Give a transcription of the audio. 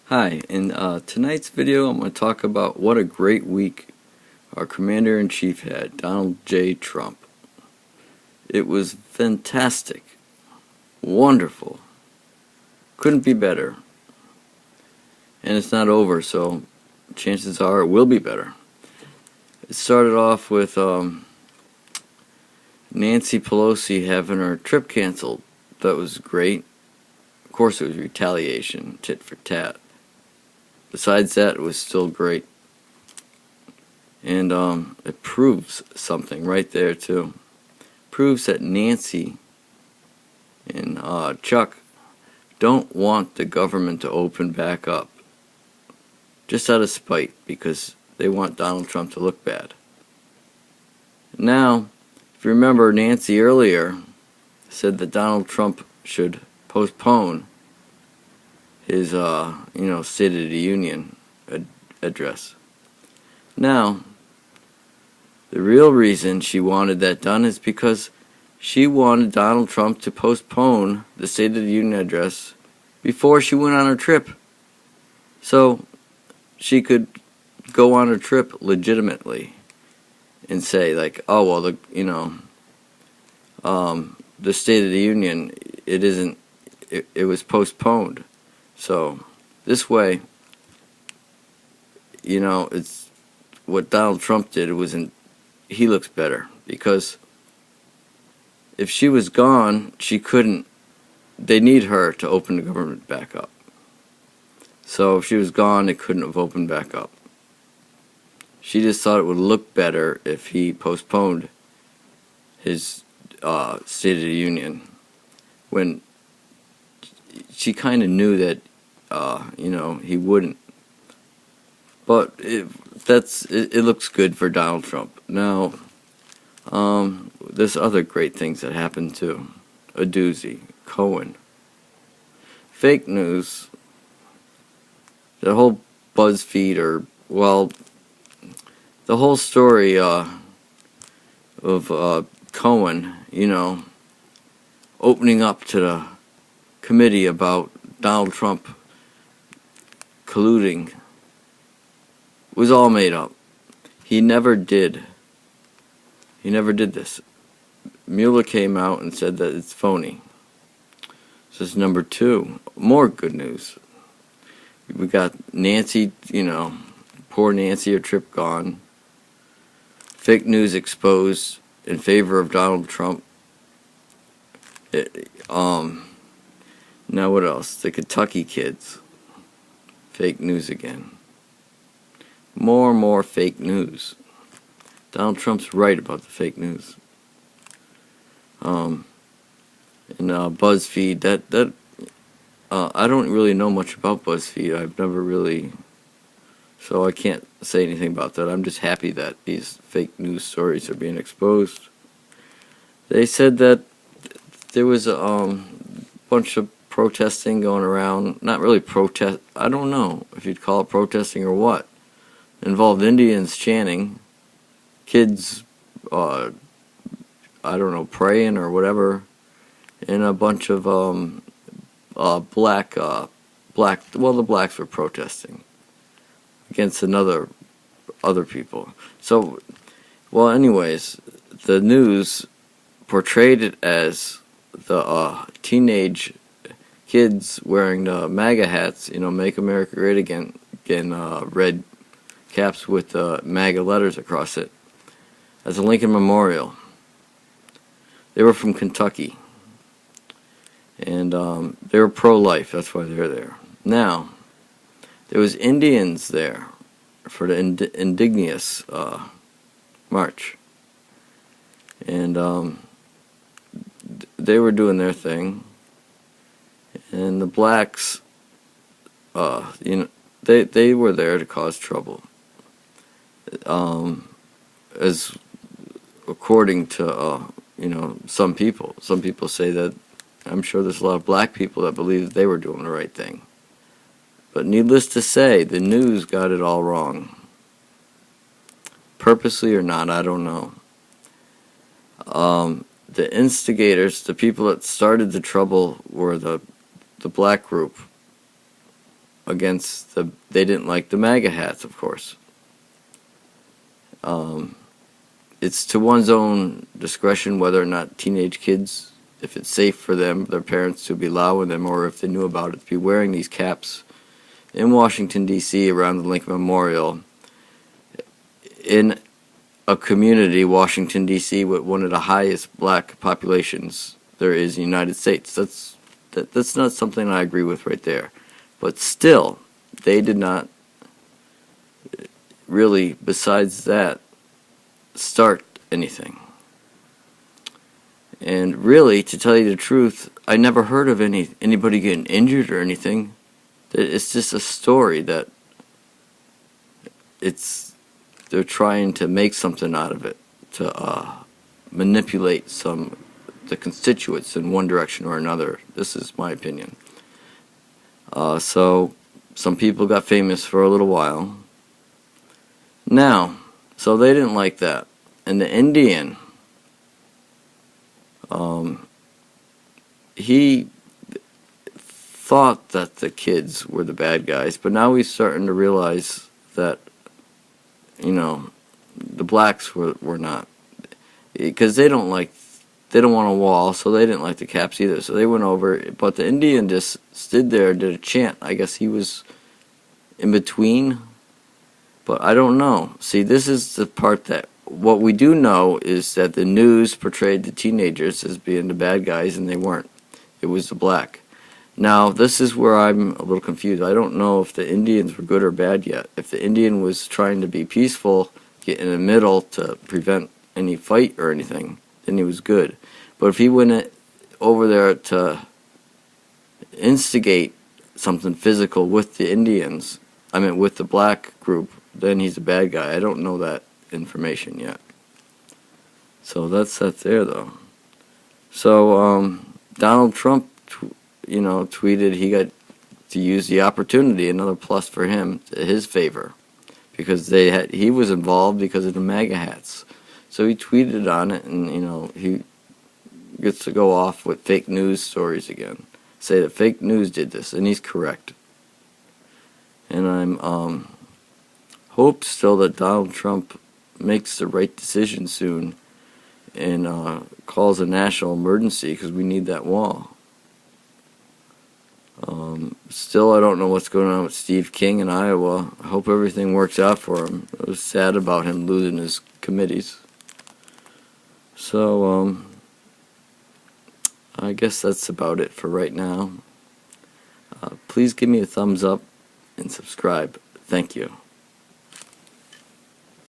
Hi, in tonight's video I'm going to talk about what a great week our Commander-in-Chief had, Donald J. Trump. It was fantastic, wonderful, couldn't be better. And it's not over, so chances are it will be better. It started off with Nancy Pelosi having her trip canceled. That was great. Of course it was retaliation, tit for tat. Besides that, it was still great. And it proves something right there, too. Proves that Nancy and Chuck don't want the government to open back up. Just out of spite, because they want Donald Trump to look bad. Now, if you remember, Nancy earlier said that Donald Trump should postpone his, State of the Union address. Now, the real reason she wanted that done is because she wanted Donald Trump to postpone the State of the Union address before she went on her trip. So she could go on her trip legitimately and say, like, oh, well, the State of the Union, it was postponed. So this way, it's what Donald Trump did. He looks better, because if she was gone, she couldn't. They need her to open the government back up. So if she was gone, it couldn't have opened back up. She just thought it would look better if he postponed his State of the Union, when she kind of knew that he wouldn't. But it looks good for Donald Trump. Now, there's other great things that happened too. A doozy. Cohen. Fake news. The whole BuzzFeed, the whole story of Cohen, opening up to the committee about Donald Trump colluding, was all made up. He never did. He never did this. Mueller came out and said that it's phony. So this is number two. More good news. We got Nancy, poor Nancy, her trip gone. Fake news exposed in favor of Donald Trump. Now what else? The Kentucky kids. Fake news again. More and more fake news. Donald Trump's right about the fake news. And BuzzFeed, I don't really know much about BuzzFeed. I've never really, so I can't say anything about that. I'm just happy that these fake news stories are being exposed. They said that there was a bunch of protesting going around. Not really protest. I don't know if you'd call it protesting or what. Involved Indians chanting, kids, praying or whatever, and a bunch of the blacks were protesting against other people. So, anyways, the news portrayed it as the teenage kids wearing the MAGA hats, Make America Great Again, red caps with MAGA letters across it, as a Lincoln Memorial. They were from Kentucky, and they were pro-life. That's why they're there. Now, there was Indians there for the Indigenous march, and they were doing their thing, and the blacks, they were there to cause trouble. As according to some people say that, I'm sure there's a lot of black people that believe that they were doing the right thing. But needless to say, the news got it all wrong. Purposely or not, I don't know. The instigators, the people that started the trouble, were the black group. against they didn't like the MAGA hats, of course. It's to one's own discretion whether or not teenage kids, if it's safe for them, their parents, to be allowing them, or if they knew about it, to be wearing these caps in Washington, D.C. around the Lincoln Memorial in a community, Washington, D.C., with one of the highest black populations there is in the United States. That's not something I agree with right there. But still, they did not really, besides that, start anything. And really, to tell you the truth, I never heard of anybody getting injured or anything. It's just a story that they're trying to make something out of it, to manipulate the constituents in one direction or another. This is my opinion. So some people got famous for a little while. Now, so they didn't like that. And the Indian, he thought that the kids were the bad guys, but now he's starting to realize that, the blacks were not. Because they don't want a wall, so they didn't like the caps either. So they went over, but the Indian just stood there and did a chant. I guess he was in between, but I don't know. See, this is the part that, what we do know is that the news portrayed the teenagers as being the bad guys, and they weren't. It was the black. Now, this is where I'm a little confused. I don't know if the Indians were good or bad yet. If the Indian was trying to be peaceful, get in the middle to prevent any fight or anything, then he was good. But if he went over there to instigate something physical with the Indians, with the black group, then he's a bad guy. I don't know that information yet. So that's that there, though. So Donald Trump, tweeted he got to use the opportunity, another plus for him, to his favor, because he was involved because of the MAGA hats. So he tweeted on it, and he gets to go off with fake news stories again, say that fake news did this, and he's correct. And I'm hope still that Donald Trump makes the right decision soon and calls a national emergency, because we need that wall. Still, I don't know what's going on with Steve King in Iowa. I hope everything works out for him. I was sad about him losing his committees. So, I guess that's about it for right now. Please give me a thumbs up and subscribe. Thank you.